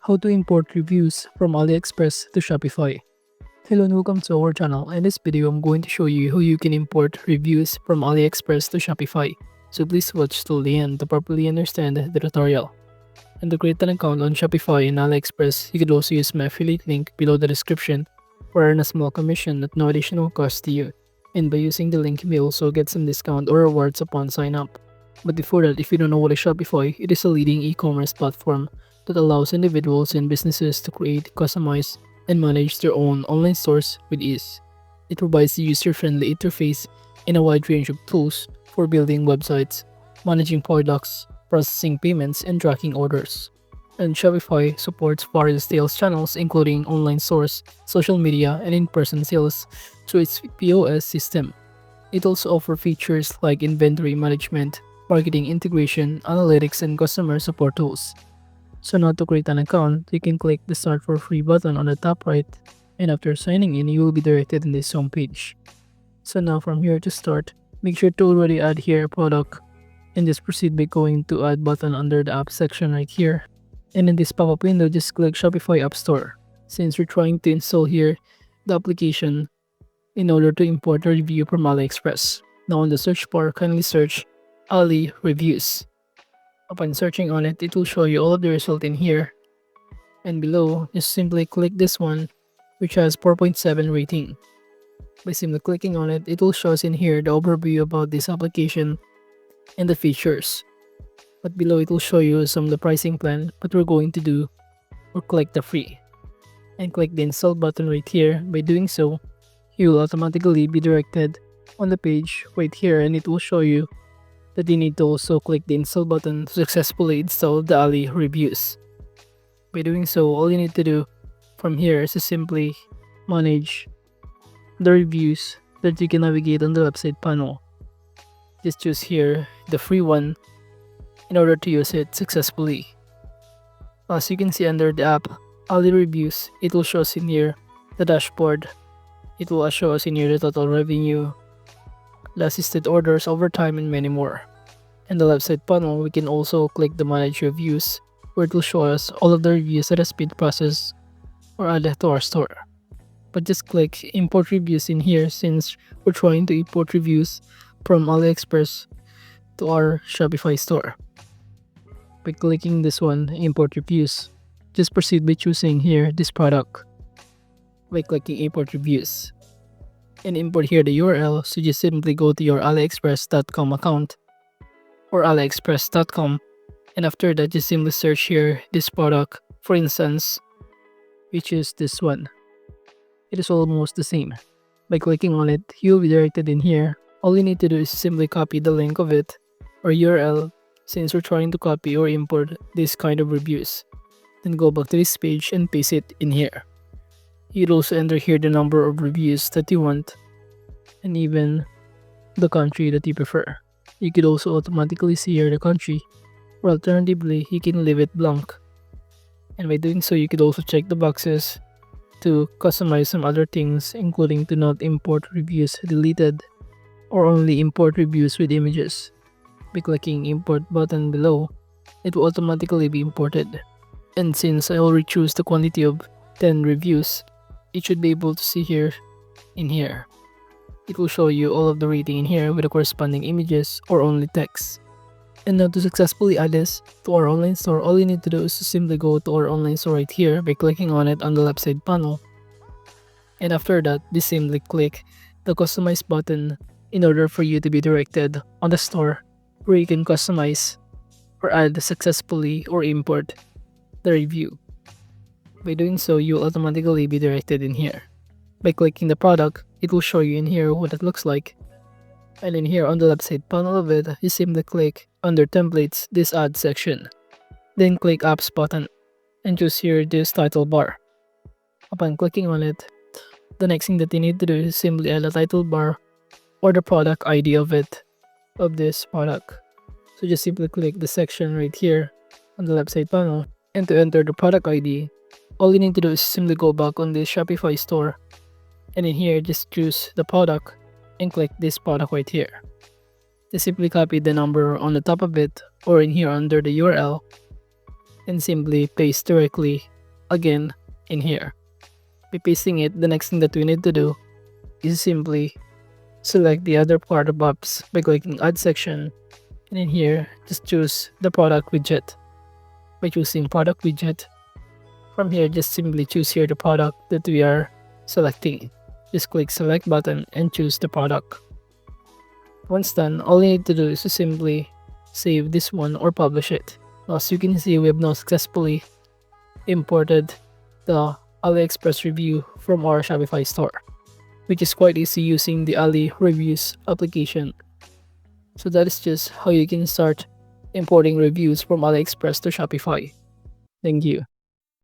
How to import reviews from AliExpress to Shopify. Hello and welcome to our channel. In this video, I'm going to show you how you can import reviews from AliExpress to Shopify. So please watch till the end to properly understand the tutorial. And to create an account on Shopify and AliExpress, you could also use my affiliate link below the description for earn a small commission at no additional cost to you. And by using the link, you may also get some discount or rewards upon sign up. But before that, if you don't know what is Shopify, it is a leading e-commerce platform that allows individuals and businesses to create, customize, and manage their own online stores with ease. It provides a user-friendly interface and a wide range of tools for building websites, managing products, processing payments, and tracking orders. And Shopify supports various sales channels including online stores, social media, and in-person sales through its POS system. It also offers features like inventory management, marketing integration, analytics, and customer support tools. So now to create an account, you can click the Start for Free button on the top right, and after signing in, you will be directed in this home page. So now from here to start, make sure to already add here a product, and just proceed by going to Add button under the App section right here. And in this pop-up window, just click Shopify App Store, since we're trying to install here the application in order to import a review from AliExpress. Now on the search bar, kindly search Ali Reviews. Upon searching on it, it will show you all of the result in here. And below, just simply click this one, which has 4.7 rating. By simply clicking on it, it will show us in here the overview about this application and the features. But below, it will show you some of the pricing plan. What we're going to do, we'll click the free. And click the install button right here. By doing so, you will automatically be directed on the page right here, and it will show you that you need to also click the install button to successfully install the Ali reviews. By doing so, all you need to do from here is to simply manage the reviews that you can navigate on the website panel. Just choose here the free one in order to use it successfully. As you can see under the app Ali Reviews, it will show us in here the dashboard. It will show us in here the total revenue, the assisted orders over time, and many more. In the website panel, we can also click the Manage Reviews, where it will show us all of the reviews that has been processed or added to our store. But just click Import Reviews in here, since we're trying to import reviews from AliExpress to our Shopify store. By clicking this one, Import Reviews, just proceed by choosing here this product by clicking Import Reviews. And import here the URL, so just simply go to your aliexpress.com account or aliexpress.com, and after that just simply search here this product, for instance, which is this one. It is almost the same. By clicking on it, you'll be directed in here. All you need to do is simply copy the link of it or URL, since we're trying to copy or import this kind of reviews. Then go back to this page and paste it in here. You'd also enter here the number of reviews that you want and even the country that you prefer. You could also automatically see here the country, or alternatively, you can leave it blank. And by doing so, you could also check the boxes to customize some other things, including to not import reviews deleted or only import reviews with images. By clicking Import button below, it will automatically be imported. And since I already choose the quantity of 10 reviews, it should be able to see here in here. It will show you all of the rating in here with the corresponding images or only text. And now to successfully add this to our online store, all you need to do is to simply go to our online store right here by clicking on it on the left side panel. And after that, just simply click the Customize button in order for you to be directed on the store where you can customize or add successfully or import the review. By doing so, you will automatically be directed in here. By clicking the product, it will show you in here what it looks like. And in here on the left side panel of it, you simply click under Templates this Add section. Then click Apps button and choose here this title bar. Upon clicking on it, the next thing that you need to do is simply add a title bar or the product ID of this product. So just simply click the section right here on the left side panel, and to enter the product ID, all you need to do is simply go back on the Shopify store, and in here just choose the product and click this product right here. Just simply copy the number on the top of it or in here under the URL and simply paste directly again in here. By pasting it, the next thing that we need to do is simply select the other part of apps by clicking add section, and in here just choose the product widget. By choosing product widget, from here just simply choose here the product that we are selecting. Just click select button and choose the product. Once done, all you need to do is to simply save this one or publish it. As you can see, we have now successfully imported the AliExpress review from our Shopify store, which is quite easy using the Ali Reviews application. So that is just how you can start importing reviews from AliExpress to Shopify. Thank you.